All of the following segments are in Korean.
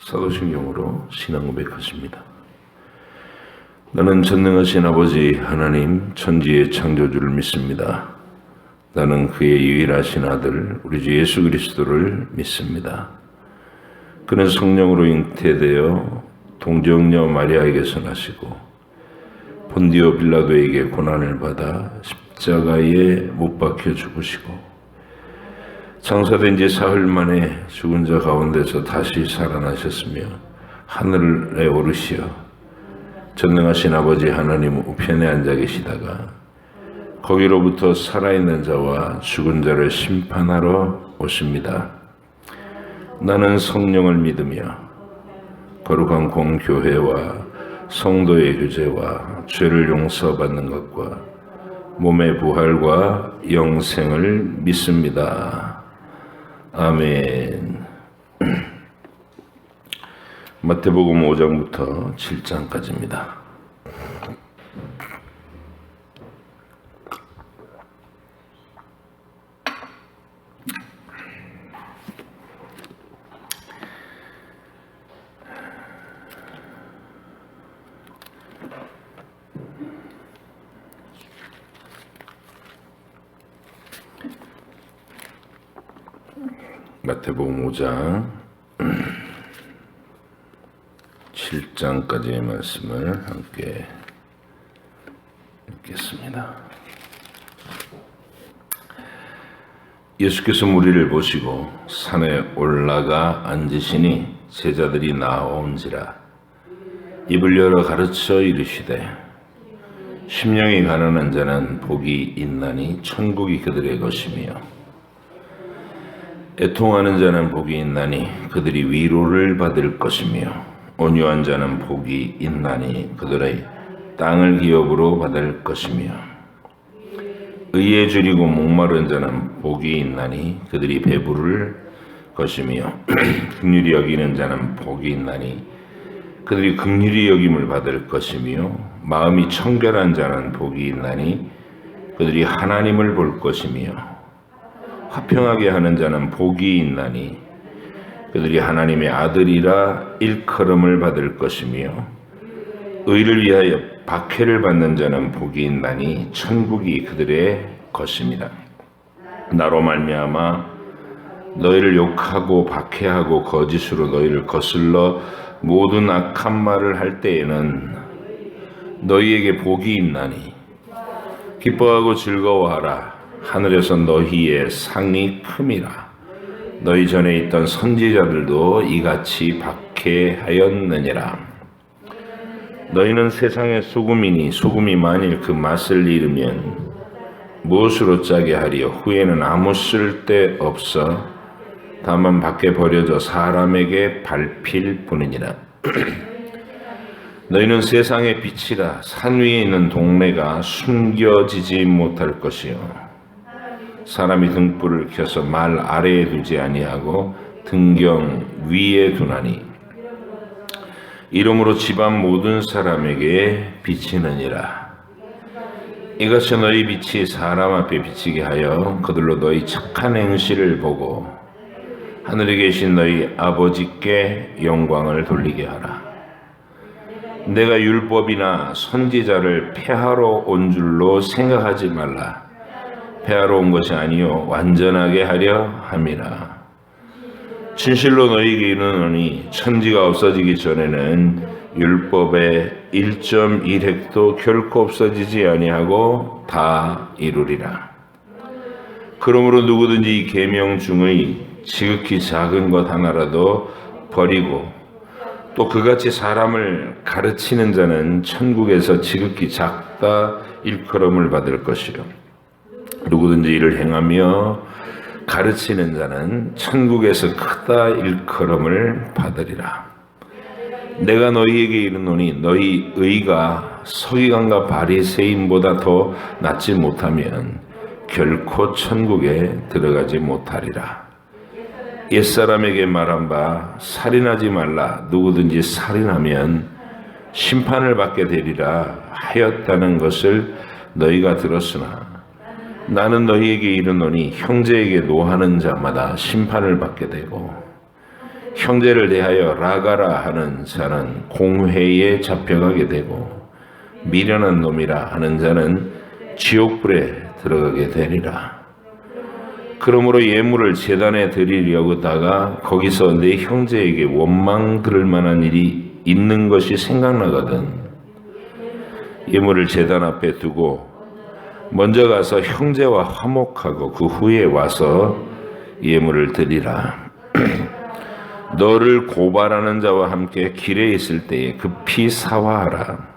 사도신경으로 신앙 고백하십니다. 나는 전능하신 아버지 하나님 천지의 창조주를 믿습니다. 나는 그의 유일하신 아들 우리 주 예수 그리스도를 믿습니다. 그는 성령으로 잉태되어 동정녀 마리아에게서 나시고 본디오 빌라도에게 고난을 받아 십자가에 못 박혀 죽으시고 장사된 지 사흘 만에 죽은 자 가운데서 다시 살아나셨으며 하늘에 오르시어 전능하신 아버지 하나님 우편에 앉아 계시다가 거기로부터 살아있는 자와 죽은 자를 심판하러 오십니다. 나는 성령을 믿으며 거룩한 공교회와 성도의 교제와 죄를 용서받는 것과 몸의 부활과 영생을 믿습니다. 아멘. 마태복음 5장부터 7장까지입니다. 마태복음 5장 7장까지의 말씀을 함께 읽겠습니다. 예수께서 무리를 보시고 산에 올라가 앉으시니 제자들이 나온지라 입을 열어 가르쳐 이르시되 심령이 가난한 자는 복이 있나니 천국이 그들의 것이며 애통하는 자는 복이 있나니 그들이 위로를 받을 것이며 온유한 자는 복이 있나니 그들의 땅을 기업으로 받을 것이며 의에 줄이고 목마른 자는 복이 있나니 그들이 배부를 것이며 긍휼히 여기는 자는 복이 있나니 그들이 긍휼히 여김을 받을 것이며 마음이 청결한 자는 복이 있나니 그들이 하나님을 볼 것이며 화평하게 하는 자는 복이 있나니 그들이 하나님의 아들이라 일컬음을 받을 것이며 의를 위하여 박해를 받는 자는 복이 있나니 천국이 그들의 것입니다. 나로 말미암아 너희를 욕하고 박해하고 거짓으로 너희를 거슬러 모든 악한 말을 할 때에는 너희에게 복이 있나니 기뻐하고 즐거워하라. 하늘에서 너희의 상이 큼이라. 너희 전에 있던 선지자들도 이같이 박해하였느니라. 너희는 세상의 소금이니 소금이 만일 그 맛을 잃으면 무엇으로 짜게 하리요? 후에는 아무 쓸데 없어 다만 밖에 버려져 사람에게 밟힐 뿐이니라. 너희는 세상의 빛이라. 산 위에 있는 동네가 숨겨지지 못할 것이요 사람이 등불을 켜서 말 아래에 두지 아니하고 등경 위에 두나니 이러므로 집안 모든 사람에게 비치느니라. 이같이 너희 빛이 사람 앞에 비치게 하여 그들로 너희 착한 행실을 보고 하늘에 계신 너희 아버지께 영광을 돌리게 하라. 내가 율법이나 선지자를 폐하러 온 줄로 생각하지 말라. 폐하러 온 것이 아니요 완전하게 하려 함이라. 진실로 너희에게 이르노니 천지가 없어지기 전에는 율법의 1.1획도 결코 없어지지 아니하고 다 이루리라. 그러므로 누구든지 이 계명 중의 지극히 작은 것 하나라도 버리고 또 그같이 사람을 가르치는 자는 천국에서 지극히 작다 일컬음을 받을 것이요 누구든지 이를 행하며 가르치는 자는 천국에서 크다 일컬음을 받으리라. 내가 너희에게 이르노니 너희 의가 서기관과 바리새인보다 더 낫지 못하면 결코 천국에 들어가지 못하리라. 옛사람에게 말한 바 살인하지 말라. 누구든지 살인하면 심판을 받게 되리라 하였다는 것을 너희가 들었으나 나는 너희에게 이르노니 형제에게 노하는 자마다 심판을 받게 되고 형제를 대하여 라가라 하는 자는 공회에 잡혀가게 되고 미련한 놈이라 하는 자는 지옥불에 들어가게 되리라. 그러므로 예물을 제단에 드리려다가 거기서 내 형제에게 원망 들을 만한 일이 있는 것이 생각나거든 예물을 제단 앞에 두고 먼저 가서 형제와 화목하고 그 후에 와서 예물을 드리라. 너를 고발하는 자와 함께 길에 있을 때에 급히 사화하라.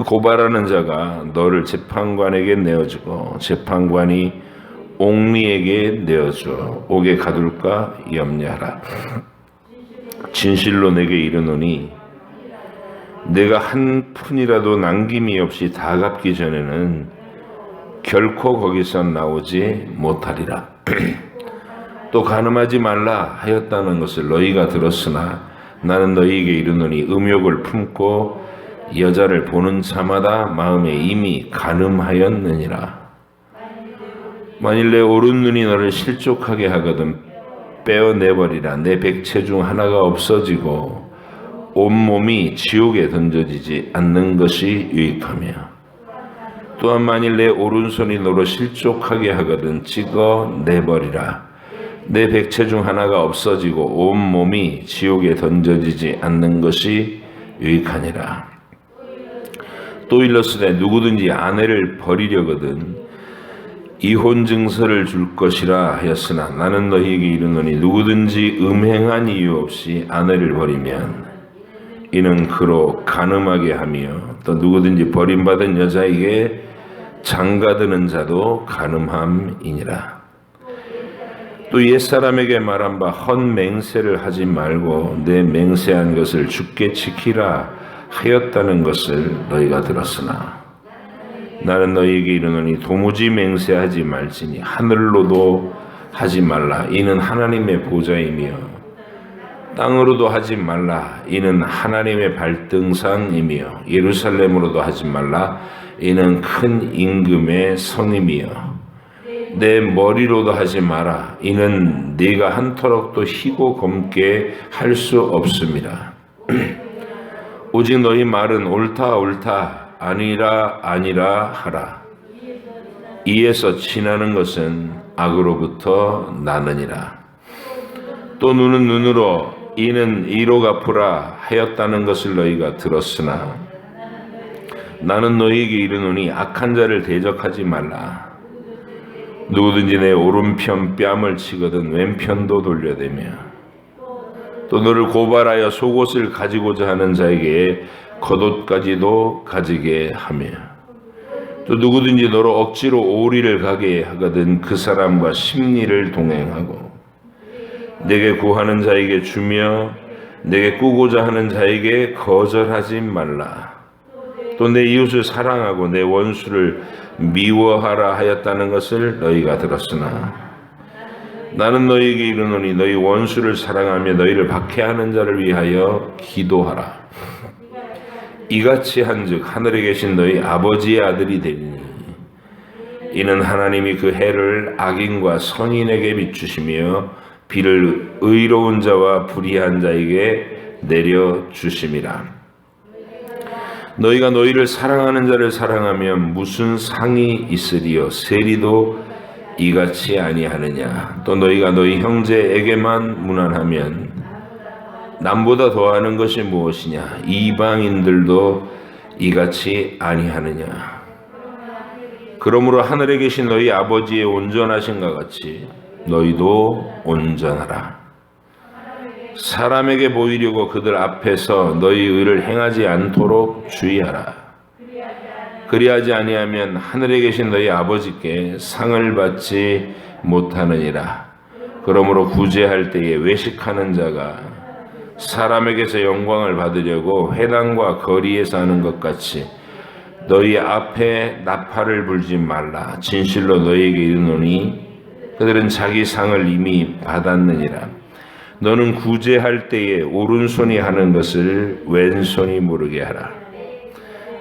고발하는 자가 너를 재판관에게 내어주고 재판관이 옥리에게 내어줘 옥에 가둘까 염려하라. 진실로 내게 이르노니 내가 한 푼이라도 남김이 없이 다 갚기 전에는 결코 거기서 나오지 못하리라. 또 간음하지 말라 하였다는 것을 너희가 들었으나 나는 너희에게 이르노니 음욕을 품고 여자를 보는 자마다 마음에 이미 간음하였느니라. 만일 내 오른눈이 너를 실족하게 하거든 빼어내버리라. 내 백체 중 하나가 없어지고 온몸이 지옥에 던져지지 않는 것이 유익하며 또한 만일 내 오른손이 너로 실족하게 하거든 찍어내버리라. 내 백체 중 하나가 없어지고 온몸이 지옥에 던져지지 않는 것이 유익하니라. 또 일렀으되 누구든지 아내를 버리려거든 이혼 증서를 줄 것이라 하였으나 나는 너희에게 이르노니 누구든지 음행한 이유 없이 아내를 버리면 이는 그로 간음하게 하며 또 누구든지 버림받은 여자에게 장가드는 자도 간음함이니라. 또 옛사람에게 말한 바 헛맹세를 하지 말고 내 맹세한 것을 주께 지키라 하였다는 것을 너희가 들었으나 나는 너희에게 이르노니 도무지 맹세하지 말지니 하늘로도 하지 말라 이는 하나님의 보좌이며 땅으로도 하지 말라 이는 하나님의 발등상이며 예루살렘으로도 하지 말라 이는 큰 임금의 성임이여 내 머리로도 하지 마라 이는 네가 한터럭도 희고 검게 할 수 없음이라. 오직 너희 말은 옳다 옳다 아니라 아니라 하라. 이에서 지나는 것은 악으로부터 나느니라. 또 눈은 눈으로 이는 이로 갚으라 하였다는 것을 너희가 들었으나 나는 너희에게 이르노니 악한 자를 대적하지 말라. 누구든지 내 오른편 뺨을 치거든 왼편도 돌려대며 또 너를 고발하여 속옷을 가지고자 하는 자에게 겉옷까지도 가지게 하며 또 누구든지 너로 억지로 오리를 가게 하거든 그 사람과 심리를 동행하고 내게 구하는 자에게 주며 내게 꾸고자 하는 자에게 거절하지 말라. 또 내 이웃을 사랑하고 내 원수를 미워하라 하였다는 것을 너희가 들었으나 나는 너희에게 이르노니 너희 원수를 사랑하며 너희를 박해하는 자를 위하여 기도하라. 이같이 한즉 하늘에 계신 너희 아버지의 아들이 되리니 이는 하나님이 그 해를 악인과 선인에게 비추시며 비를 의로운 자와 불의한 자에게 내려주심이라. 너희가 너희를 사랑하는 자를 사랑하면 무슨 상이 있으리요 세리도 이같이 아니하느냐. 또 너희가 너희 형제에게만 무난하면 남보다 더하는 것이 무엇이냐. 이방인들도 이같이 아니하느냐. 그러므로 하늘에 계신 너희 아버지의 온전하신가 같이 너희도 온전하라. 사람에게 보이려고 그들 앞에서 너희 의를 행하지 않도록 주의하라. 그리하지 아니하면 하늘에 계신 너희 아버지께 상을 받지 못하느니라. 그러므로 구제할 때에 외식하는 자가 사람에게서 영광을 받으려고 회당과 거리에서 하는 것 같이 너희 앞에 나팔을 불지 말라. 진실로 너희에게 이르노니 그들은 자기 상을 이미 받았느니라. 너는 구제할 때에 오른손이 하는 것을 왼손이 모르게 하라.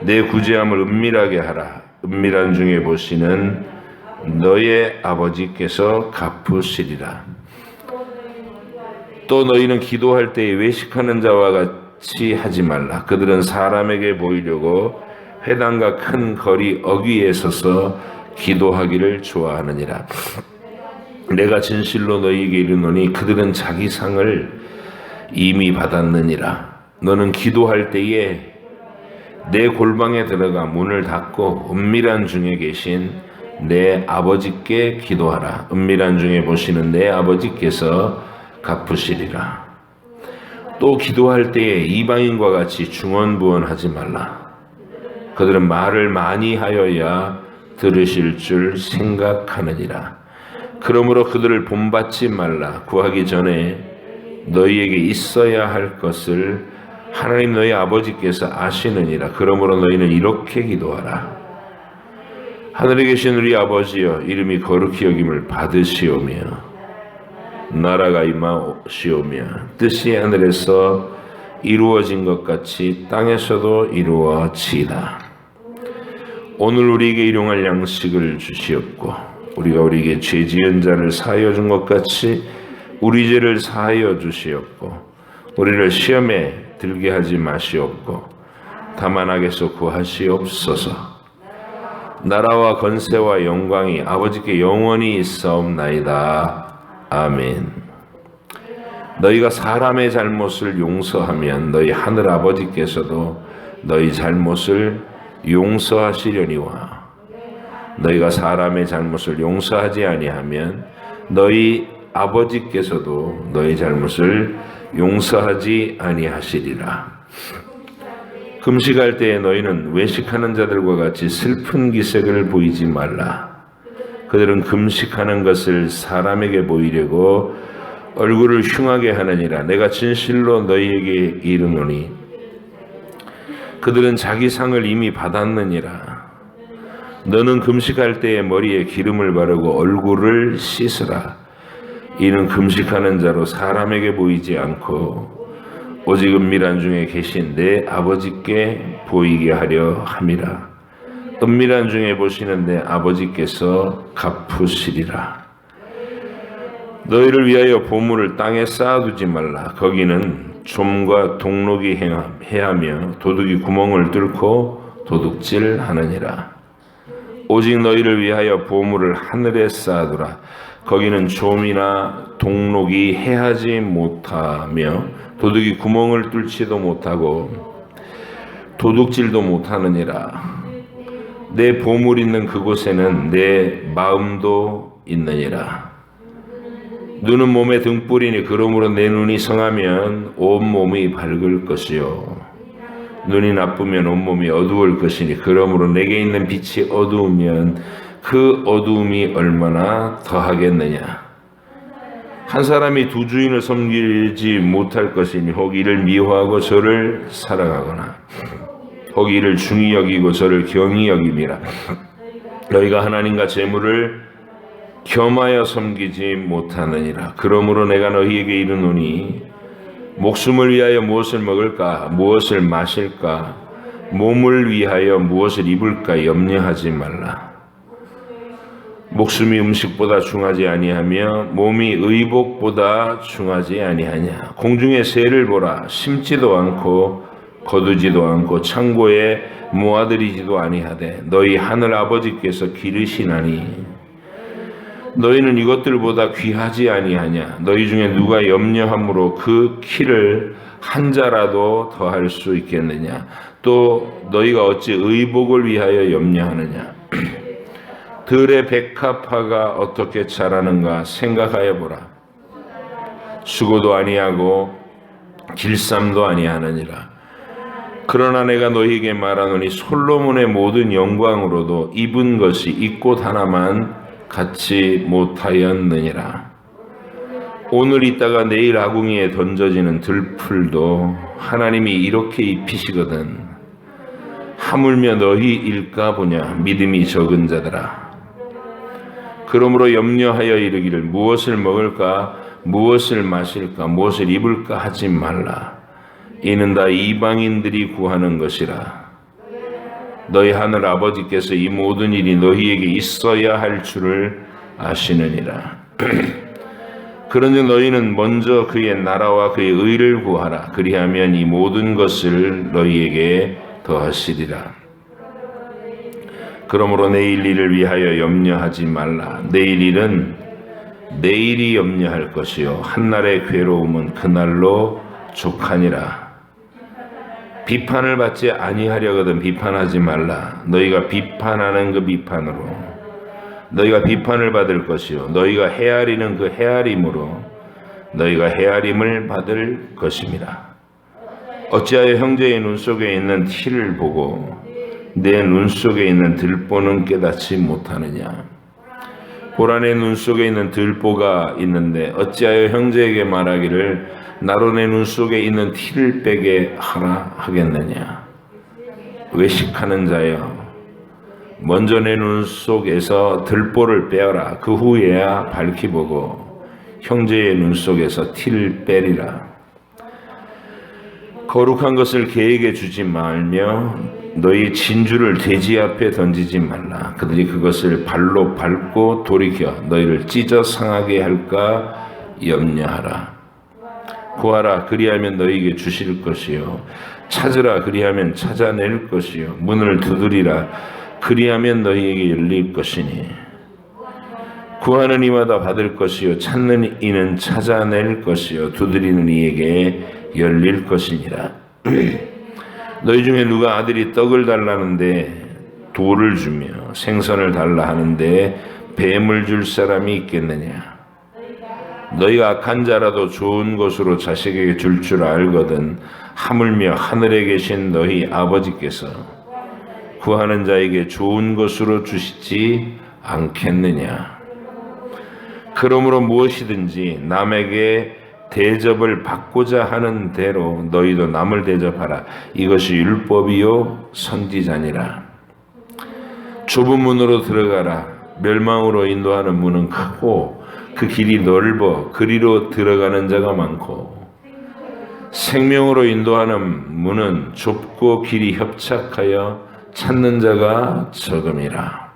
내 구제함을 은밀하게 하라. 은밀한 중에 보시는 너의 아버지께서 갚으시리라. 또 너희는 기도할 때에 외식하는 자와 같이 하지 말라. 그들은 사람에게 보이려고 회당과 큰 거리 어귀에 서서 기도하기를 좋아하느니라. 내가 진실로 너희에게 이르노니 그들은 자기 상을 이미 받았느니라. 너는 기도할 때에 내 골방에 들어가 문을 닫고 은밀한 중에 계신 내 아버지께 기도하라. 은밀한 중에 보시는 내 아버지께서 갚으시리라. 또 기도할 때에 이방인과 같이 중언부언하지 말라. 그들은 말을 많이 하여야 들으실 줄 생각하느니라. 그러므로 그들을 본받지 말라. 구하기 전에 너희에게 있어야 할 것을 하나님 너희 아버지께서 아시느니라. 그러므로 너희는 이렇게 기도하라. 하늘에 계신 우리 아버지여, 이름이 거룩히 여김을 받으시오며 나라가 임하시오며 뜻이 하늘에서 이루어진 것 같이 땅에서도 이루어지이다. 오늘 우리에게 일용할 양식을 주시옵고 우리가 우리에게 죄 지은 자를 사하여 준 것 같이 우리 죄를 사하여 주시옵고 우리를 시험에 들게 하지 마시옵고 다만 악에서 구하시옵소서. 나라와 권세와 영광이 아버지께 영원히 있사옵나이다. 아멘. 너희가 사람의 잘못을 용서하면 너희 하늘 아버지께서도 너희 잘못을 용서하시려니와 너희가 사람의 잘못을 용서하지 아니하면 너희 아버지께서도 너희 잘못을 용서하지 아니하시리라. 금식할 때에 너희는 외식하는 자들과 같이 슬픈 기색을 보이지 말라. 그들은 금식하는 것을 사람에게 보이려고 얼굴을 흉하게 하느니라. 내가 진실로 너희에게 이르노니 그들은 자기 상을 이미 받았느니라. 너는 금식할 때에 머리에 기름을 바르고 얼굴을 씻으라. 이는 금식하는 자로 사람에게 보이지 않고 오직 은밀한 중에 계신 내 아버지께 보이게 하려 함이라. 은밀한 중에 보시는 내 아버지께서 갚으시리라. 너희를 위하여 보물을 땅에 쌓아두지 말라. 거기는 좀과 동록이 해하며 도둑이 구멍을 뚫고 도둑질하느니라. 오직 너희를 위하여 보물을 하늘에 쌓아두라. 거기는 좀이나 동록이 해하지 못하며 도둑이 구멍을 뚫지도 못하고 도둑질도 못하느니라. 내 보물 있는 그곳에는 내 마음도 있느니라. 눈은 몸의 등불이니 그러므로 내 눈이 성하면 온 몸이 밝을 것이요 눈이 나쁘면 온 몸이 어두울 것이니 그러므로 내게 있는 빛이 어두우면 그 어두움이 얼마나 더하겠느냐. 한 사람이 두 주인을 섬기지 못할 것이니 혹 이를 미워하고 저를 사랑하거나 혹 이를 중히 여기고 저를 경히 여김이라. 너희가 하나님과 재물을 겸하여 섬기지 못하느니라. 그러므로 내가 너희에게 이르노니 목숨을 위하여 무엇을 먹을까 무엇을 마실까 몸을 위하여 무엇을 입을까 염려하지 말라. 목숨이 음식보다 중하지 아니하며 몸이 의복보다 중하지 아니하냐. 공중의 새를 보라. 심지도 않고 거두지도 않고 창고에 모아들이지도 아니하되 너희 하늘 아버지께서 기르시나니 너희는 이것들보다 귀하지 아니하냐. 너희 중에 누가 염려함으로 그 키를 한 자라도 더할 수 있겠느냐. 또 너희가 어찌 의복을 위하여 염려하느냐. 들의 백합화가 어떻게 자라는가 생각하여 보라. 수고도 아니하고 길쌈도 아니하느니라. 그러나 내가 너희에게 말하노니 솔로몬의 모든 영광으로도 입은 것이 이 꽃 하나만 갖지 못하였느니라. 오늘 있다가 내일 아궁이에 던져지는 들풀도 하나님이 이렇게 입히시거든. 하물며 너희일까 보냐. 믿음이 적은 자들아. 그러므로 염려하여 이르기를 무엇을 먹을까 무엇을 마실까 무엇을 입을까 하지 말라. 이는 다 이방인들이 구하는 것이라. 너희 하늘 아버지께서 이 모든 일이 너희에게 있어야 할 줄을 아시느니라. 그런즉 너희는 먼저 그의 나라와 그의 의를 구하라. 그리하면 이 모든 것을 너희에게 더하시리라. 그러므로 내일 일을 위하여 염려하지 말라. 내일 일은 내일이 염려할 것이요 한날의 괴로움은 그날로 족하니라. 비판을 받지 아니하려거든 비판하지 말라. 너희가 비판하는 그 비판으로 너희가 비판을 받을 것이요 너희가 헤아리는 그 헤아림으로 너희가 헤아림을 받을 것임이라. 어찌하여 형제의 눈 속에 있는 티를 보고 내 눈 속에 있는 들보는 깨닫지 못하느냐. 보라, 내 눈 속에 있는 들보가 있는데 어찌하여 형제에게 말하기를 나로 내 눈 속에 있는 티를 빼게 하라 하겠느냐. 외식하는 자여, 먼저 내 눈 속에서 들보를 빼어라. 그 후에야 밝히 보고 형제의 눈 속에서 티를 빼리라. 거룩한 것을 개에게 주지 말며 너희 진주를 돼지 앞에 던지지 말라. 그들이 그것을 발로 밟고 돌이켜 너희를 찢어 상하게 할까 염려하라. 구하라, 그리하면 너희에게 주실 것이요 찾으라, 그리하면 찾아낼 것이요 문을 두드리라, 그리하면 너희에게 열릴 것이니 구하는 이마다 받을 것이요 찾는 이는 찾아낼 것이요 두드리는 이에게 열릴 것이니라. 너희 중에 누가 아들이 떡을 달라는데 돌을 주며 생선을 달라 하는데 뱀을 줄 사람이 있겠느냐. 너희가 악한 자라도 좋은 것으로 자식에게 줄 줄 알거든 하물며 하늘에 계신 너희 아버지께서 구하는 자에게 좋은 것으로 주시지 않겠느냐. 그러므로 무엇이든지 남에게 대접을 받고자 하는 대로 너희도 남을 대접하라. 이것이 율법이요 선지자니라. 좁은 문으로 들어가라. 멸망으로 인도하는 문은 크고 그 길이 넓어 그리로 들어가는 자가 많고 생명으로 인도하는 문은 좁고 길이 협착하여 찾는 자가 적음이라.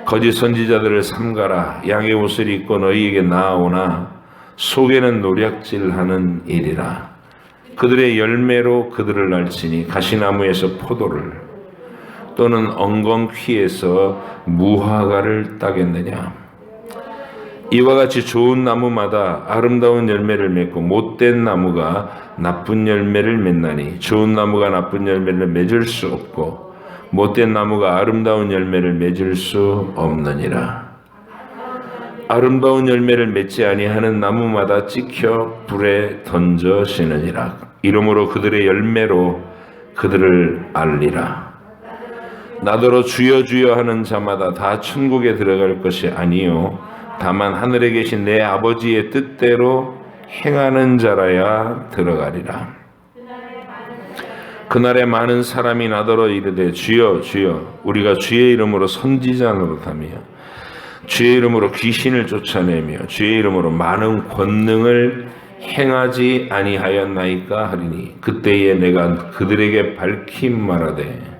거짓 선지자들을 삼가라. 양의 옷을 입고 너희에게 나아오나 속에는 노략질하는 일이라. 그들의 열매로 그들을 알지니 가시나무에서 포도를 또는 엉겅퀴에서 무화과를 따겠느냐. 이와 같이 좋은 나무마다 아름다운 열매를 맺고 못된 나무가 나쁜 열매를 맺나니 좋은 나무가 나쁜 열매를 맺을 수 없고 못된 나무가 아름다운 열매를 맺을 수 없느니라. 아름다운 열매를 맺지 아니하는 나무마다 찍혀 불에 던져지느니라. 이러므로 그들의 열매로 그들을 알리라. 나더러 주여 주여 하는 자마다 다 천국에 들어갈 것이 아니요 다만 하늘에 계신 내 아버지의 뜻대로 행하는 자라야 들어가리라. 그날에 많은 사람이 나더러 이르되 주여 주여 우리가 주의 이름으로 선지자 노릇하며 주의 이름으로 귀신을 쫓아내며 주의 이름으로 많은 권능을 행하지 아니하였나이까 하리니 그때에 내가 그들에게 밝히 말하되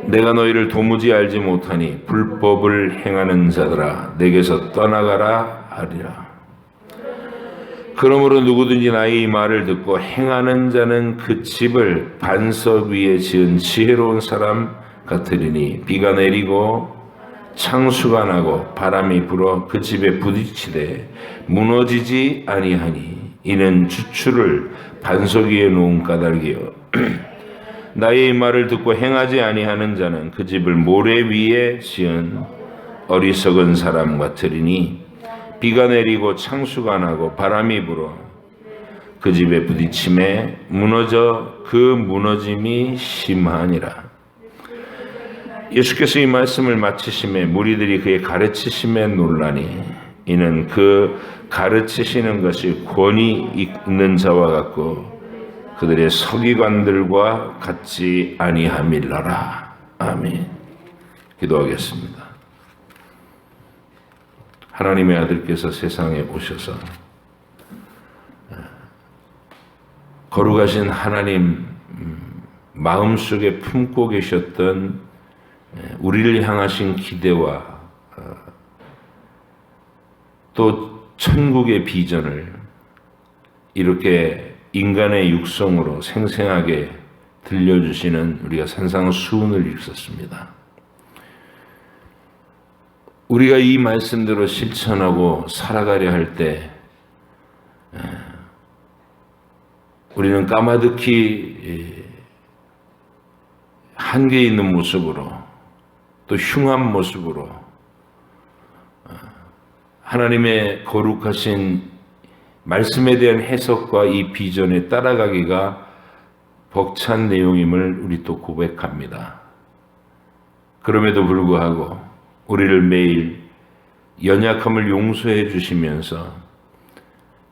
내가 너희를 도무지 알지 못하니 불법을 행하는 자들아 내게서 떠나가라 하리라. 그러므로 누구든지 나의 이 말을 듣고 행하는 자는 그 집을 반석 위에 지은 지혜로운 사람 같으리니 비가 내리고 창수가 나고 바람이 불어 그 집에 부딪히되 무너지지 아니하니 이는 주추를 반석 위에 놓은 까닭이요 나의 말을 듣고 행하지 아니하는 자는 그 집을 모래 위에 지은 어리석은 사람 같으리니 비가 내리고 창수가 나고 바람이 불어 그 집에 부딪힘에 무너져 그 무너짐이 심하니라. 예수께서 이 말씀을 마치심에 무리들이 그의 가르치심에 놀라니 이는 그 가르치시는 것이 권위 있는 자와 같고 그들의 서기관들과 같지 아니함일러라. 아멘. 기도하겠습니다. 하나님의 아들께서 세상에 오셔서 거룩하신 하나님 마음속에 품고 계셨던 우리를 향하신 기대와 또 천국의 비전을 이렇게 인간의 육성으로 생생하게 들려주시는 우리가 산상수훈을 읽었습니다. 우리가 이 말씀대로 실천하고 살아가려 할 때 우리는 까마득히 한계 있는 모습으로 또 흉한 모습으로 하나님의 거룩하신 말씀에 대한 해석과 이 비전에 따라가기가 벅찬 내용임을 우리 또 고백합니다. 그럼에도 불구하고 우리를 매일 연약함을 용서해 주시면서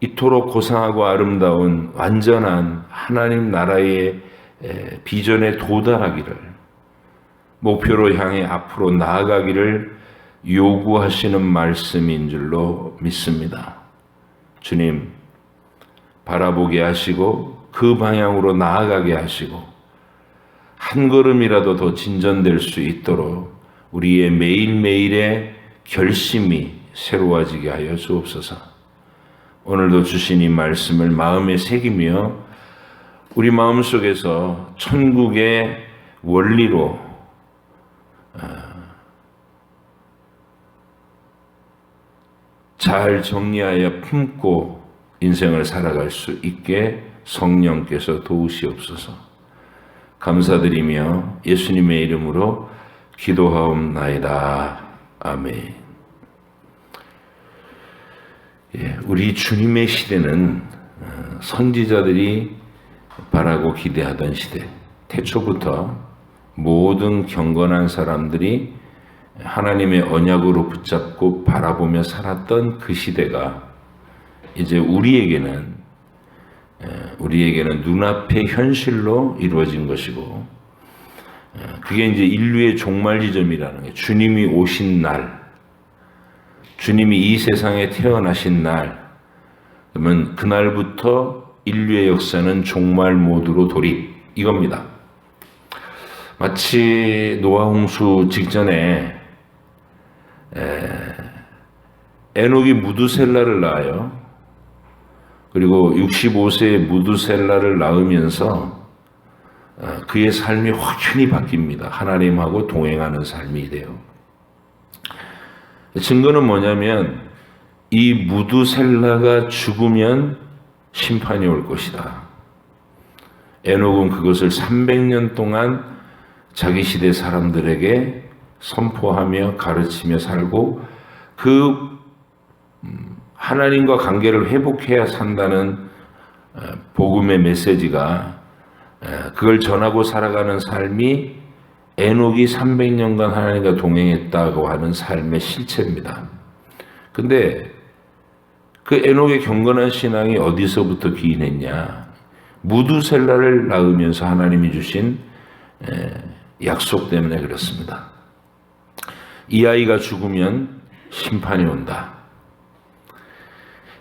이토록 고상하고 아름다운 완전한 하나님 나라의 비전에 도달하기를 목표로 향해 앞으로 나아가기를 요구하시는 말씀인 줄로 믿습니다. 주님, 바라보게 하시고 그 방향으로 나아가게 하시고 한 걸음이라도 더 진전될 수 있도록 우리의 매일매일의 결심이 새로워지게 하여 주옵소서. 오늘도 주신 이 말씀을 마음에 새기며 우리 마음속에서 천국의 원리로 잘 정리하여 품고 인생을 살아갈 수 있게 성령께서 도우시옵소서. 감사드리며 예수님의 이름으로 기도하옵나이다. 아멘. 우리 주님의 시대는 선지자들이 바라고 기대하던 시대, 태초부터 모든 경건한 사람들이 하나님의 언약으로 붙잡고 바라보며 살았던 그 시대가 이제 우리에게는 눈앞의 현실로 이루어진 것이고, 그게 이제 인류의 종말 지점이라는 게 주님이 오신 날, 주님이 이 세상에 태어나신 날, 그러면 그날부터 인류의 역사는 종말 모드로 돌입, 이겁니다. 마치 노아 홍수 직전에 에녹이 무두셀라를 낳아요. 그리고 65세에 무두셀라를 낳으면서 그의 삶이 확연히 바뀝니다. 하나님하고 동행하는 삶이 돼요. 증거는 뭐냐면 이 무두셀라가 죽으면 심판이 올 것이다. 에녹은 그것을 300년 동안 자기 시대 사람들에게 선포하며 가르치며 살고 그 하나님과 관계를 회복해야 산다는 복음의 메시지가 그걸 전하고 살아가는 삶이 에녹이 300년간 하나님과 동행했다고 하는 삶의 실체입니다. 근데 그 에녹의 경건한 신앙이 어디서부터 기인했냐? 무두셀라를 낳으면서 하나님이 주신 약속 때문에 그렇습니다. 이 아이가 죽으면 심판이 온다.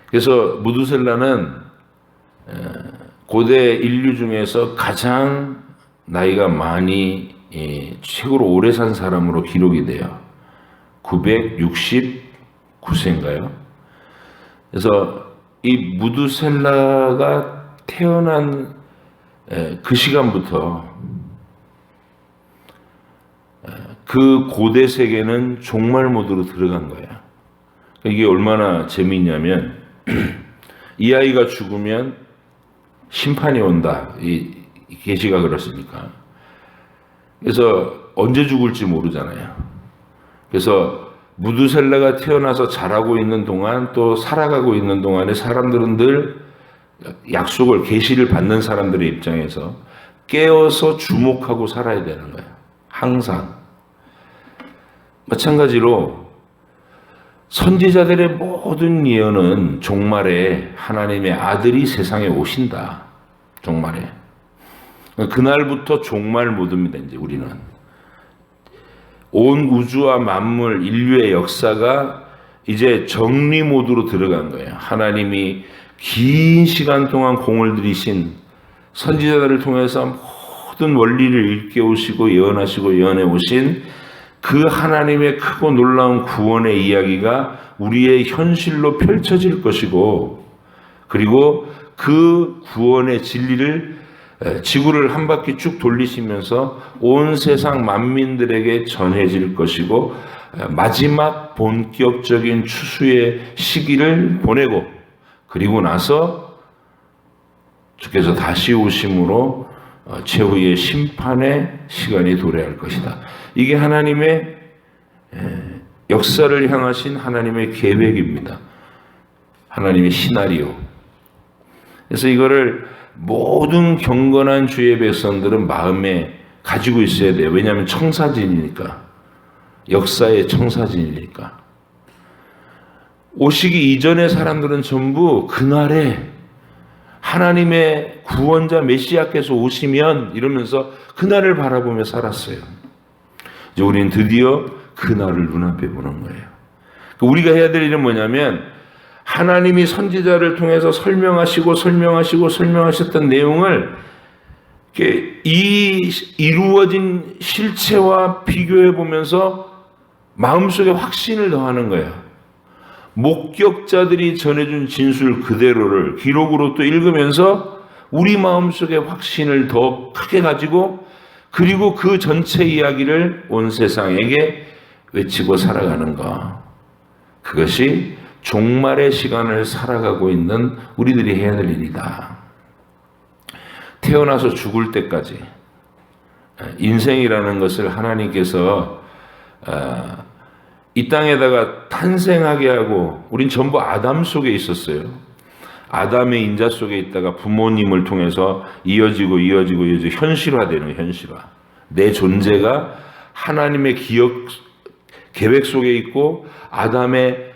그래서 무두셀라는 고대 인류 중에서 가장 나이가 많이 최고로 오래 산 사람으로 기록이 돼요. 969세인가요? 그래서 이 무두셀라가 태어난 그 시간부터 그 고대 세계는 종말 모드로 들어간 거예요. 이게 얼마나 재미있냐면 이 아이가 죽으면 심판이 온다. 이 계시가 그렇습니까? 그래서 언제 죽을지 모르잖아요. 그래서 무두셀라가 태어나서 자라고 있는 동안 또 살아가고 있는 동안에 사람들은 늘 약속을 계시를 받는 사람들의 입장에서 깨어서 주목하고 살아야 되는 거예요. 항상. 마찬가지로 선지자들의 모든 예언은 종말에 하나님의 아들이 세상에 오신다. 종말에. 그날부터 종말 모드입니다. 이제 우리는. 온 우주와 만물, 인류의 역사가 이제 정리 모드로 들어간 거예요. 하나님이 긴 시간 동안 공을 들이신 선지자들을 통해서 모든 원리를 일깨우시고 예언하시고 예언해 오신 그 하나님의 크고 놀라운 구원의 이야기가 우리의 현실로 펼쳐질 것이고, 그리고 그 구원의 진리를 지구를 한 바퀴 쭉 돌리시면서 온 세상 만민들에게 전해질 것이고, 마지막 본격적인 추수의 시기를 보내고, 그리고 나서 주께서 다시 오심으로 최후의 심판의 시간이 도래할 것이다. 이게 하나님의 역사를 향하신 하나님의 계획입니다. 하나님의 시나리오. 그래서 이거를 모든 경건한 주의 백성들은 마음에 가지고 있어야 돼요. 왜냐하면 청사진이니까. 역사의 청사진이니까. 오시기 이전의 사람들은 전부 그날에 하나님의 구원자 메시아께서 오시면 이러면서 그날을 바라보며 살았어요. 이제 우리는 드디어 그날을 눈앞에 보는 거예요. 우리가 해야 될 일은 뭐냐면, 하나님이 선지자를 통해서 설명하셨던 내용을 이 이루어진 실체와 비교해 보면서 마음속에 확신을 더하는 거예요. 목격자들이 전해준 진술 그대로를 기록으로 또 읽으면서 우리 마음속에 확신을 더 크게 가지고, 그리고 그 전체 이야기를 온 세상에게 외치고 살아가는 것. 그것이 종말의 시간을 살아가고 있는 우리들이 해야 될 일이다. 태어나서 죽을 때까지 인생이라는 것을 하나님께서 이 땅에다가 탄생하게 하고, 우린 전부 아담 속에 있었어요. 아담의 인자 속에 있다가 부모님을 통해서 이어지고 현실화되는 현실화. 내 존재가 하나님의 계획 속에 있고 아담의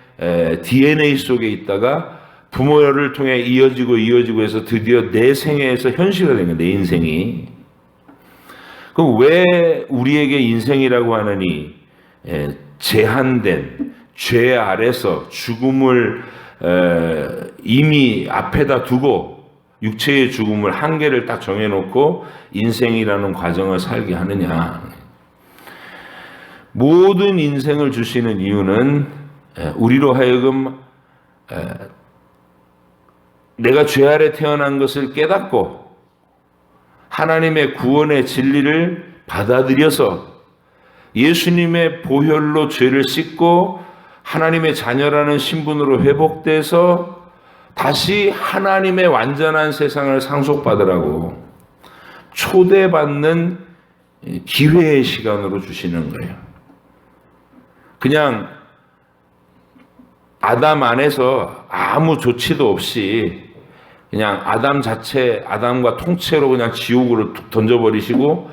DNA 속에 있다가 부모를 통해 이어지고 해서 드디어 내 생애에서 현실화된 거예요. 내 인생이. 그럼 왜 우리에게 인생이라고 하느니, 제한된 죄 아래서 죽음을 이미 앞에다 두고 육체의 죽음을 한계를 딱 정해놓고 인생이라는 과정을 살게 하느냐. 모든 인생을 주시는 이유는 우리로 하여금 내가 죄 아래 태어난 것을 깨닫고 하나님의 구원의 진리를 받아들여서 예수님의 보혈로 죄를 씻고 하나님의 자녀라는 신분으로 회복돼서 다시 하나님의 완전한 세상을 상속받으라고 초대받는 기회의 시간으로 주시는 거예요. 그냥 아담 안에서 아무 조치도 없이 그냥 아담 자체, 아담과 통째로 그냥 지옥으로 툭 던져버리시고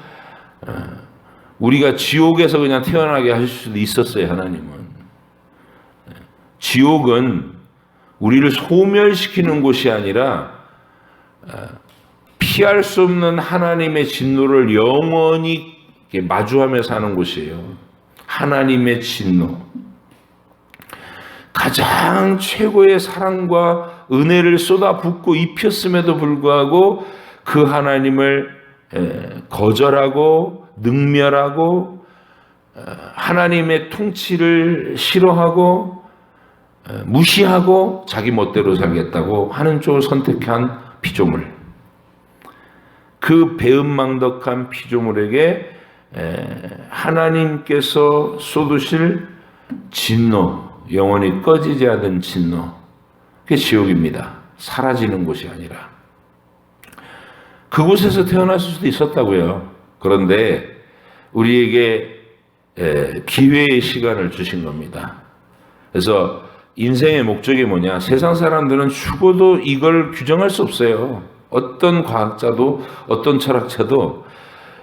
우리가 지옥에서 그냥 태어나게 하실 수도 있었어요. 하나님은. 지옥은 우리를 소멸시키는 곳이 아니라 피할 수 없는 하나님의 진노를 영원히 마주하며 사는 곳이에요. 하나님의 진노. 가장 최고의 사랑과 은혜를 쏟아붓고 입혔음에도 불구하고 그 하나님을 거절하고 능멸하고 하나님의 통치를 싫어하고 무시하고 자기 멋대로 살겠다고 하는 쪽을 선택한 피조물. 그 배은망덕한 피조물에게 하나님께서 쏟으실 진노, 영원히 꺼지지 않은 진노, 그게 지옥입니다. 사라지는 곳이 아니라. 그곳에서 태어났을 수도 있었다고요. 그런데 우리에게 기회의 시간을 주신 겁니다. 그래서 인생의 목적이 뭐냐? 세상 사람들은 죽어도 이걸 규정할 수 없어요. 어떤 과학자도 어떤 철학자도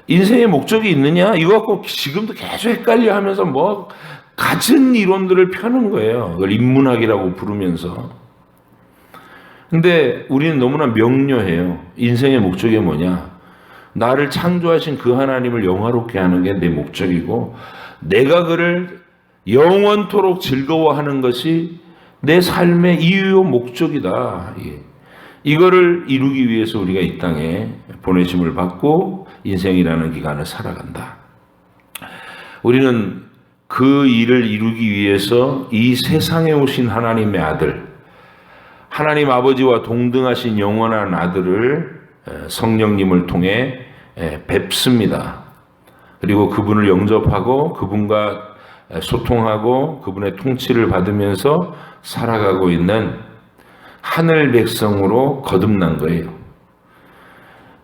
인생의 목적이 있느냐? 이거 갖고 지금도 계속 헷갈려 하면서 뭐 갖은 이론들을 펴는 거예요. 그걸 인문학이라고 부르면서. 근데 우리는 너무나 명료해요. 인생의 목적이 뭐냐? 나를 창조하신 그 하나님을 영화롭게 하는 게 내 목적이고, 내가 그를 영원토록 즐거워하는 것이 내 삶의 이유요 목적이다. 이거를 이루기 위해서 우리가 이 땅에 보내심을 받고 인생이라는 기간을 살아간다. 우리는 그 일을 이루기 위해서 이 세상에 오신 하나님의 아들, 하나님 아버지와 동등하신 영원한 아들을 성령님을 통해 뵙습니다. 그리고 그분을 영접하고 그분과 소통하고 그분의 통치를 받으면서 살아가고 있는 하늘 백성으로 거듭난 거예요.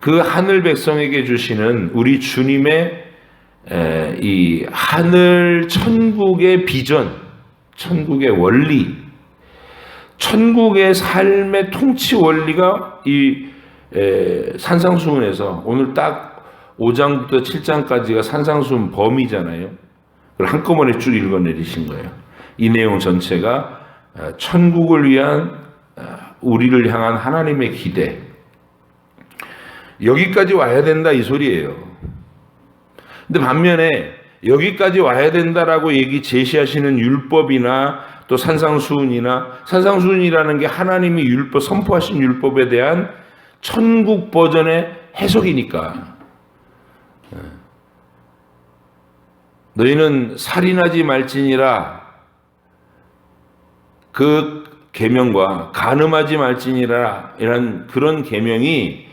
그 하늘 백성에게 주시는 우리 주님의 이 하늘 천국의 비전, 천국의 원리, 천국의 삶의 통치 원리가 이 산상수훈에서 오늘 딱 5장부터 7장까지가 산상수훈 범위잖아요. 그걸 한꺼번에 쭉 읽어내리신 거예요. 이 내용 전체가 천국을 위한 우리를 향한 하나님의 기대, 여기까지 와야 된다 이 소리예요. 근데 반면에 여기까지 와야 된다라고 제시하시는 율법이나 또 산상수훈이라는 게 하나님이 율법 선포하신 율법에 대한 천국 버전의 해석이니까 너희는 살인하지 말지니라 그 계명과 간음하지 말지니라 이런 그런 계명이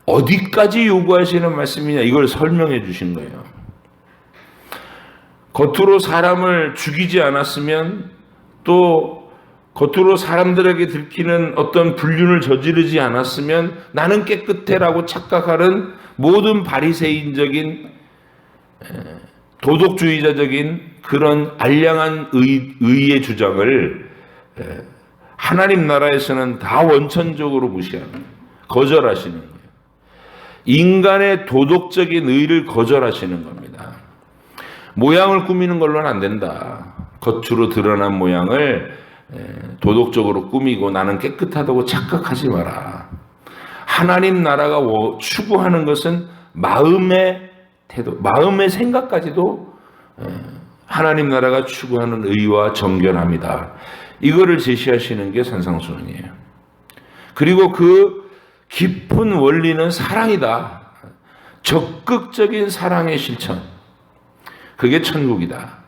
어디까지 요구하시는 말씀이냐 이걸 설명해 주신 거예요. 겉으로 사람을 죽이지 않았으면 또 겉으로 사람들에게 들키는 어떤 불륜을 저지르지 않았으면 나는 깨끗해라고 착각하는 모든 바리새인적인 도덕주의자적인 그런 알량한 의의 주장을 하나님 나라에서는 다 원천적으로 무시하는 거절하시는 거예요. 인간의 도덕적인 의를 거절하시는 겁니다. 모양을 꾸미는 걸로는 안 된다. 겉으로 드러난 모양을 도덕적으로 꾸미고 나는 깨끗하다고 착각하지 마라. 하나님 나라가 추구하는 것은 마음의 태도, 마음의 생각까지도 하나님 나라가 추구하는 의와 정결함이다. 이거를 제시하시는 게 산상수훈이에요. 그리고 그 깊은 원리는 사랑이다. 적극적인 사랑의 실천. 그게 천국이다.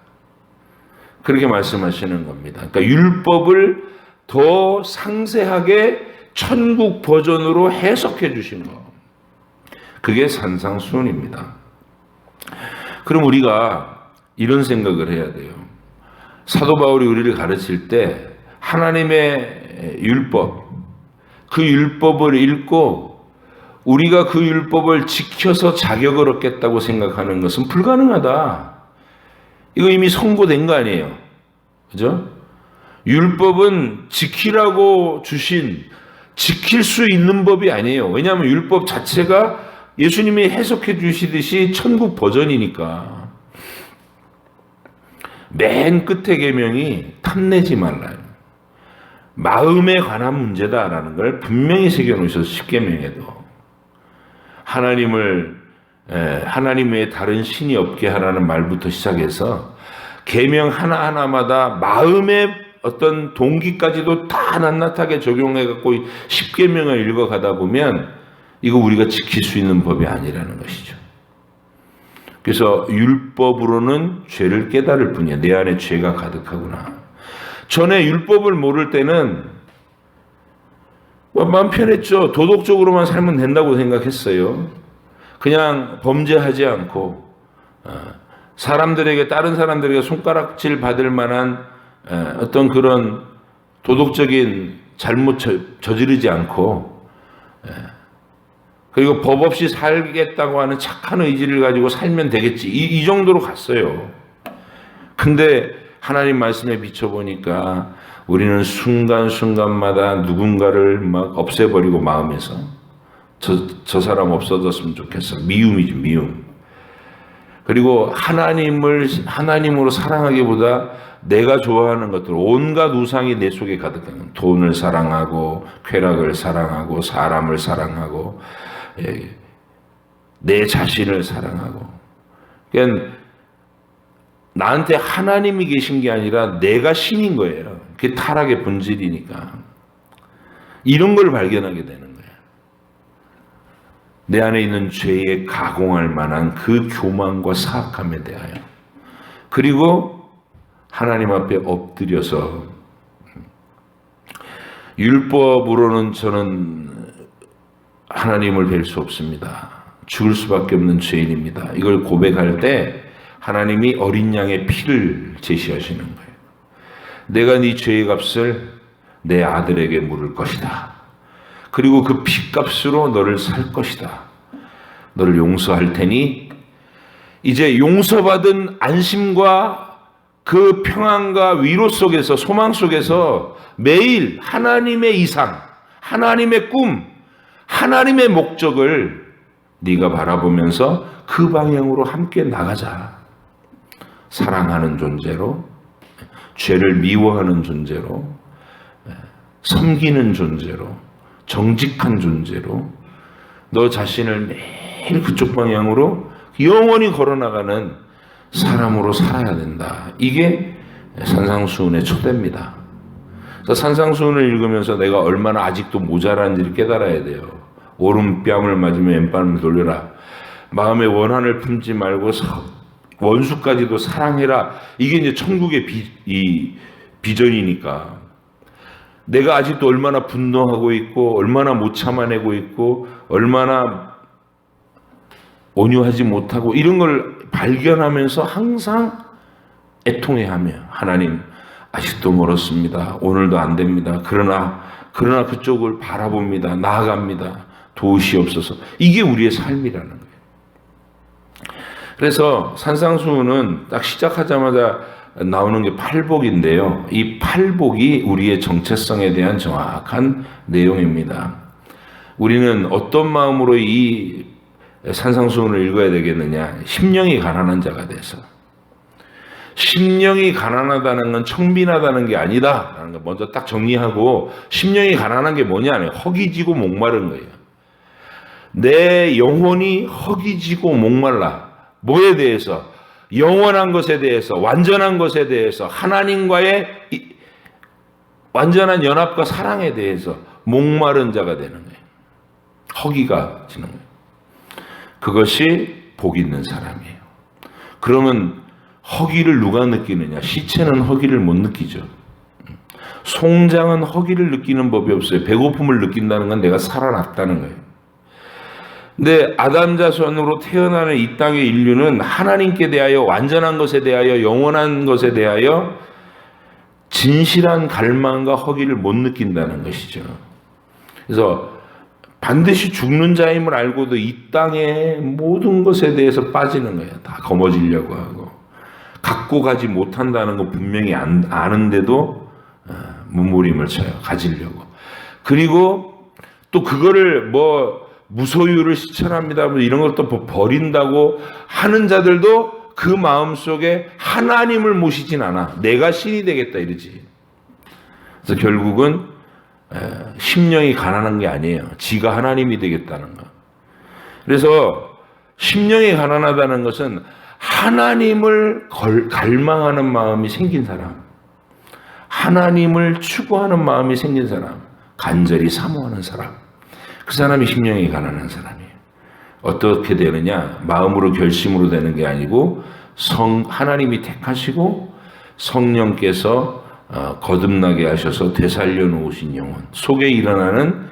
그렇게 말씀하시는 겁니다. 그러니까 율법을 더 상세하게 천국 버전으로 해석해 주신 거. 그게 산상수훈입니다. 그럼 우리가 이런 생각을 해야 돼요. 사도 바울이 우리를 가르칠 때 하나님의 율법, 그 율법을 읽고 우리가 그 율법을 지켜서 자격을 얻겠다고 생각하는 것은 불가능하다. 이거 이미 선고된 거 아니에요. 그죠? 율법은 지키라고 지킬 수 있는 법이 아니에요. 왜냐하면 율법 자체가 예수님이 해석해 주시듯이 천국 버전이니까. 맨 끝에 계명이 탐내지 말라요. 마음에 관한 문제다라는 걸 분명히 새겨놓으셔서 10계명에도 하나님 외에 다른 신이 없게 하라는 말부터 시작해서 계명 하나하나마다 마음의 어떤 동기까지도 다 낱낱하게 적용해갖고 10계명을 읽어가다 보면 이거 우리가 지킬 수 있는 법이 아니라는 것이죠. 그래서 율법으로는 죄를 깨달을 뿐이야. 내 안에 죄가 가득하구나. 전에 율법을 모를 때는 마음 편했죠. 도덕적으로만 살면 된다고 생각했어요. 그냥 범죄하지 않고 다른 사람들에게 손가락질 받을 만한 어떤 그런 도덕적인 잘못 저지르지 않고 그리고 법 없이 살겠다고 하는 착한 의지를 가지고 살면 되겠지. 이 정도로 갔어요. 근데 하나님 말씀에 비춰보니까 우리는 순간순간마다 누군가를 막 없애버리고 마음에서 저 사람 없어졌으면 좋겠어. 미움이지, 미움. 그리고 하나님으로 사랑하기보다 내가 좋아하는 것들, 온갖 우상이 내 속에 가득한 돈을 사랑하고 쾌락을 사랑하고 사람을 사랑하고 내 자신을 사랑하고. 그러니까 나한테 하나님이 계신 게 아니라 내가 신인 거예요. 그게 타락의 본질이니까. 이런 걸 발견하게 되는 거예요. 내 안에 있는 죄에 가공할 만한 그 교만과 사악함에 대하여. 그리고 하나님 앞에 엎드려서 율법으로는 저는 하나님을 뵐 수 없습니다. 죽을 수밖에 없는 죄인입니다. 이걸 고백할 때 하나님이 어린 양의 피를 제시하시는 거예요. 내가 네 죄의 값을 내 아들에게 물을 것이다. 그리고 그 피값으로 너를 살 것이다. 너를 용서할 테니 이제 용서받은 안심과 그 평안과 위로 속에서 소망 속에서 매일 하나님의 이상, 하나님의 꿈, 하나님의 목적을 네가 바라보면서 그 방향으로 함께 나가자. 사랑하는 존재로, 죄를 미워하는 존재로, 섬기는 존재로, 정직한 존재로 너 자신을 매일 그쪽 방향으로 영원히 걸어나가는 사람으로 살아야 된다. 이게 산상수훈의 초대입니다. 산상수훈을 읽으면서 내가 얼마나 아직도 모자란지를 깨달아야 돼요. 오른뺨을 맞으면 왼뺨을 돌려라. 마음의 원한을 품지 말고 원수까지도 사랑해라. 이게 이제 천국의 비전이니까. 내가 아직도 얼마나 분노하고 있고 얼마나 못 참아내고 있고 얼마나 온유하지 못하고 이런 걸 발견하면서 항상 애통해 하며 하나님 아직도 멀었습니다. 오늘도 안 됩니다. 그러나 그쪽을 바라봅니다. 나아갑니다. 도우시옵소서. 이게 우리의 삶이라는 거예요. 그래서 산상수훈은 딱 시작하자마자 나오는 게 팔복인데요. 이 팔복이 우리의 정체성에 대한 정확한 내용입니다. 우리는 어떤 마음으로 이 산상수훈을 읽어야 되겠느냐? 심령이 가난한 자가 돼서. 심령이 가난하다는 건 청빈하다는 게 아니다 라는 거 먼저 딱 정리하고, 심령이 가난한 게 뭐냐? 허기지고 목마른 거예요. 내 영혼이 허기지고 목말라. 뭐에 대해서? 영원한 것에 대해서, 완전한 것에 대해서, 하나님과의 완전한 연합과 사랑에 대해서 목마른 자가 되는 거예요. 허기가 지는 거예요. 그것이 복 있는 사람이에요. 그러면 허기를 누가 느끼느냐? 시체는 허기를 못 느끼죠. 송장은 허기를 느끼는 법이 없어요. 배고픔을 느낀다는 건 내가 살아났다는 거예요. 근데 아담 자손으로 태어나는 이 땅의 인류는 하나님께 대하여, 완전한 것에 대하여, 영원한 것에 대하여 진실한 갈망과 허기를 못 느낀다는 것이죠. 그래서 반드시 죽는 자임을 알고도 이 땅의 모든 것에 대해서 빠지는 거예요. 다 거머쥐려고 하고. 갖고 가지 못한다는 거 분명히 아는데도 몸부림을 쳐요. 가지려고. 그리고 또 그거를 무소유를 실천합니다. 이런 걸 또 버린다고 하는 자들도 그 마음속에 하나님을 모시진 않아. 내가 신이 되겠다 이러지. 그래서 결국은 심령이 가난한 게 아니에요. 지가 하나님이 되겠다는 거. 그래서 심령이 가난하다는 것은 하나님을 갈망하는 마음이 생긴 사람, 하나님을 추구하는 마음이 생긴 사람, 간절히 사모하는 사람, 그 사람이 심령이 가난한 사람이에요. 어떻게 되느냐? 마음으로 결심으로 되는 게 아니고 하나님이 택하시고 성령께서 거듭나게 하셔서 되살려 놓으신 영혼 속에 일어나는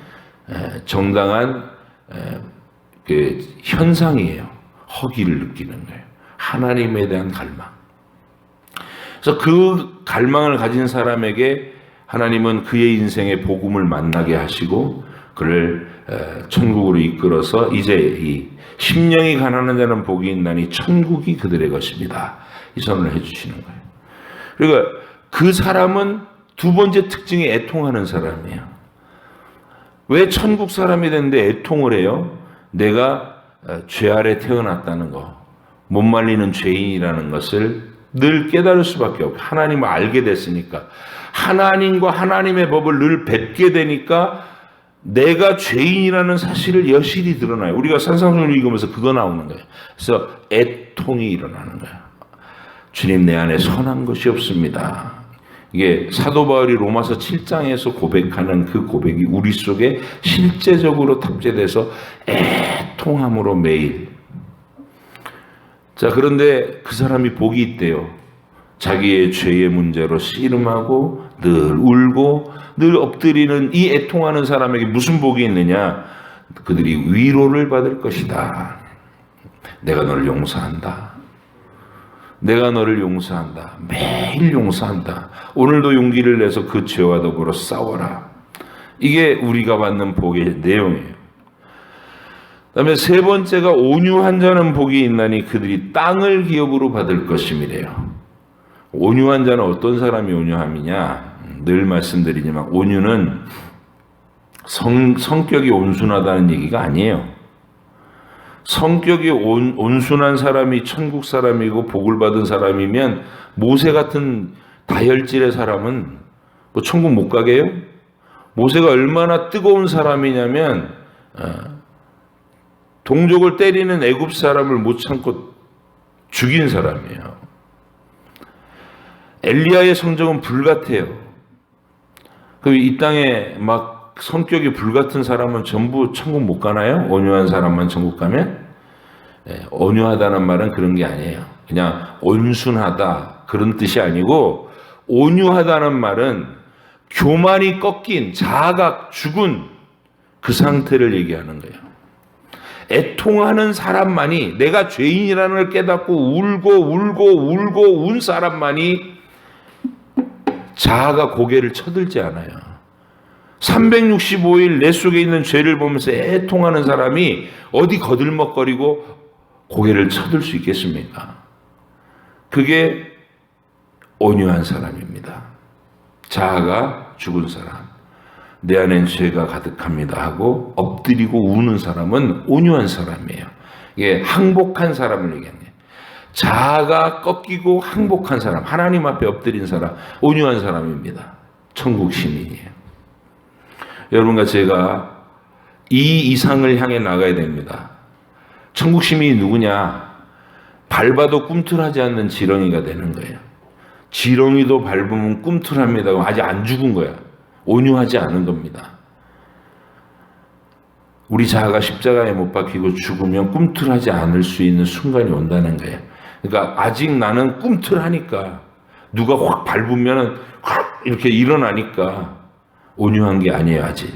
정당한 그 현상이에요. 허기를 느끼는 거예요. 하나님에 대한 갈망. 그래서 그 갈망을 가진 사람에게 하나님은 그의 인생의 복음을 만나게 하시고 그를 천국으로 이끌어서 이제 이 심령이 가난한 자는 복이 있나니 천국이 그들의 것입니다. 이 선언을 해주시는 거예요. 그러니까 그 사람은 두 번째 특징이 애통하는 사람이에요. 왜 천국 사람이 됐는데 애통을 해요? 내가 죄 아래 태어났다는 거, 못 말리는 죄인이라는 것을 늘 깨달을 수밖에 없고, 하나님을 알게 됐으니까, 하나님과 하나님의 법을 늘 뵙게 되니까 내가 죄인이라는 사실을 여실히 드러나요. 우리가 산상수훈을 읽으면서 그거 나오는 거예요. 그래서 애통이 일어나는 거예요. 주님, 내 안에 선한 것이 없습니다. 이게 사도 바울이 로마서 7장에서 고백하는 그 고백이 우리 속에 실제적으로 탑재돼서 애통함으로 매일. 자, 그런데 그 사람이 복이 있대요. 자기의 죄의 문제로 씨름하고 늘 울고 늘 엎드리는 이 애통하는 사람에게 무슨 복이 있느냐? 그들이 위로를 받을 것이다. 내가 너를 용서한다. 내가 너를 용서한다. 매일 용서한다. 오늘도 용기를 내서 그 죄와 더불어 싸워라. 이게 우리가 받는 복의 내용이에요. 그 다음에 세 번째가 온유한 자는 복이 있나니 그들이 땅을 기업으로 받을 것임이래요. 온유한 자는 어떤 사람이 온유함이냐? 늘 말씀드리지만 온유는 성격이 온순하다는 얘기가 아니에요. 성격이 온순한 사람이 천국 사람이고 복을 받은 사람이면 모세 같은 다혈질의 사람은 뭐 천국 못 가게요? 모세가 얼마나 뜨거운 사람이냐면 동족을 때리는 애굽 사람을 못 참고 죽인 사람이에요. 엘리야의 성적은 불같아요. 그럼 이 땅에 막 성격이 불같은 사람은 전부 천국 못 가나요? 온유한 사람만 천국 가면? 온유하다는 말은 그런 게 아니에요. 그냥 온순하다 그런 뜻이 아니고 온유하다는 말은 교만이 꺾인 자아가 죽은 그 상태를 얘기하는 거예요. 애통하는 사람만이 내가 죄인이라는 걸 깨닫고 울고 운 사람만이 자아가 고개를 쳐들지 않아요. 365일 내 속에 있는 죄를 보면서 애통하는 사람이 어디 거들먹거리고 고개를 쳐들 수 있겠습니까? 그게 온유한 사람입니다. 자아가 죽은 사람. 내 안엔 죄가 가득합니다 하고 엎드리고 우는 사람은 온유한 사람이에요. 이게 항복한 사람을 얘기하네요. 자아가 꺾이고 항복한 사람, 하나님 앞에 엎드린 사람, 온유한 사람입니다. 천국 시민이에요. 여러분과 제가 이 이상을 향해 나가야 됩니다. 천국 시민이 누구냐? 밟아도 꿈틀하지 않는 지렁이가 되는 거예요. 지렁이도 밟으면 꿈틀합니다. 아직 안 죽은 거야. 온유하지 않은 겁니다. 우리 자아가 십자가에 못 박히고 죽으면 꿈틀하지 않을 수 있는 순간이 온다는 거예요. 그러니까 아직 나는 꿈틀하니까 누가 확 밟으면 확 이렇게 일어나니까 온유한 게 아니에요, 아직.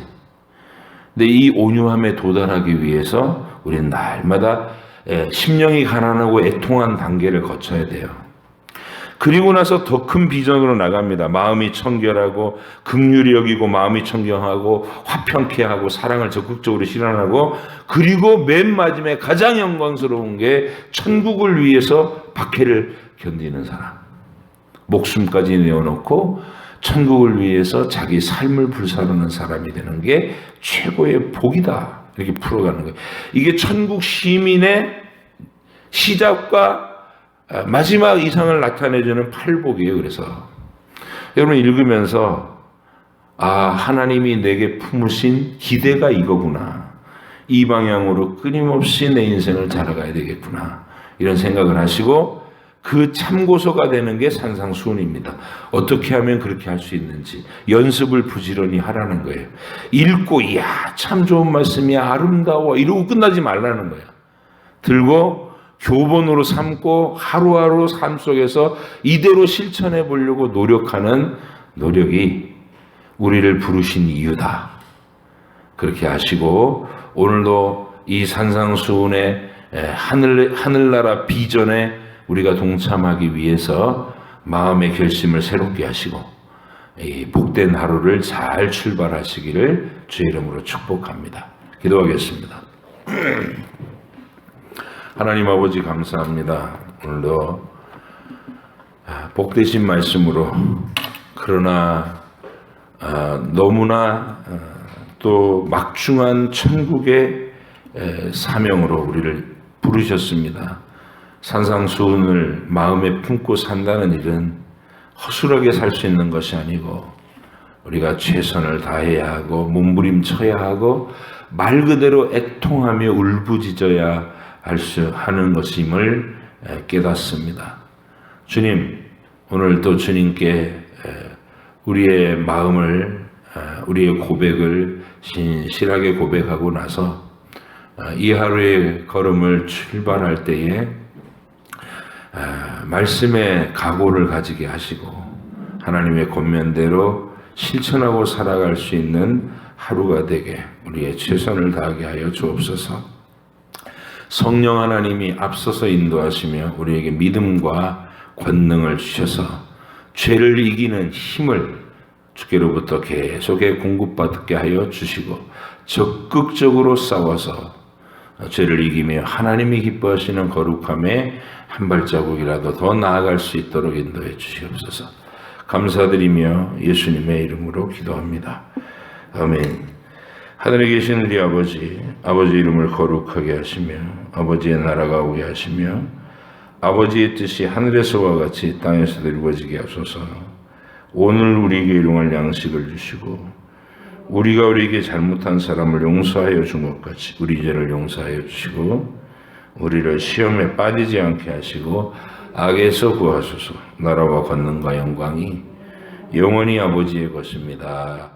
근데 이 온유함에 도달하기 위해서 우리는 날마다 심령이 가난하고 애통한 단계를 거쳐야 돼요. 그리고 나서 더 큰 비전으로 나갑니다. 마음이 청결하고 긍휼히 여기고 마음이 청정하고 화평케 하고 사랑을 적극적으로 실현하고 그리고 맨 마지막에 가장 영광스러운 게 천국을 위해서 박해를 견디는 사람. 목숨까지 내어놓고 천국을 위해서 자기 삶을 불사르는 사람이 되는 게 최고의 복이다. 이렇게 풀어가는 거예요. 이게 천국 시민의 시작과 마지막 이상을 나타내주는 팔복이에요. 그래서 여러분 읽으면서 하나님이 내게 품으신 기대가 이거구나. 이 방향으로 끊임없이 내 인생을 자라가야 되겠구나. 이런 생각을 하시고 그 참고서가 되는 게 산상수훈입니다. 어떻게 하면 그렇게 할 수 있는지 연습을 부지런히 하라는 거예요. 읽고 이야 참 좋은 말씀이야 아름다워 이러고 끝나지 말라는 거예요. 들고 교본으로 삼고 하루하루 삶 속에서 이대로 실천해 보려고 노력하는 노력이 우리를 부르신 이유다. 그렇게 하시고 오늘도 이 산상수훈의 하늘나라 비전에 우리가 동참하기 위해서 마음의 결심을 새롭게 하시고 이 복된 하루를 잘 출발하시기를 주의 이름으로 축복합니다. 기도하겠습니다. 하나님 아버지 감사합니다. 오늘도 복되신 말씀으로 그러나 너무나 또 막중한 천국의 사명으로 우리를 부르셨습니다. 산상수훈을 마음에 품고 산다는 일은 허술하게 살 수 있는 것이 아니고 우리가 최선을 다해야 하고 몸부림쳐야 하고 말 그대로 애통하며 울부짖어야 하는 것임을 깨닫습니다. 주님, 오늘도 주님께 우리의 마음을 우리의 고백을 신실하게 고백하고 나서 이 하루의 걸음을 출발할 때에 말씀의 각오를 가지게 하시고 하나님의 권면대로 실천하고 살아갈 수 있는 하루가 되게 우리의 최선을 다하게 하여 주옵소서. 성령 하나님이 앞서서 인도하시며 우리에게 믿음과 권능을 주셔서 죄를 이기는 힘을 주께로부터 계속해 공급받게 하여 주시고 적극적으로 싸워서 죄를 이기며 하나님이 기뻐하시는 거룩함에 한 발자국이라도 더 나아갈 수 있도록 인도해 주시옵소서. 감사드리며 예수님의 이름으로 기도합니다. 아멘. 하늘에 계신 우리 아버지 이름을 거룩하게 하시며 아버지의 나라가 오게 하시며 아버지의 뜻이 하늘에서와 같이 땅에서도 이루어지게 하소서. 오늘 우리에게 일용할 양식을 주시고 우리가 우리에게 잘못한 사람을 용서하여 준 것 같이 우리 죄를 용서하여 주시고 우리를 시험에 빠지지 않게 하시고 악에서 구하소서. 나라와 권능과 영광이 영원히 아버지의 것입니다.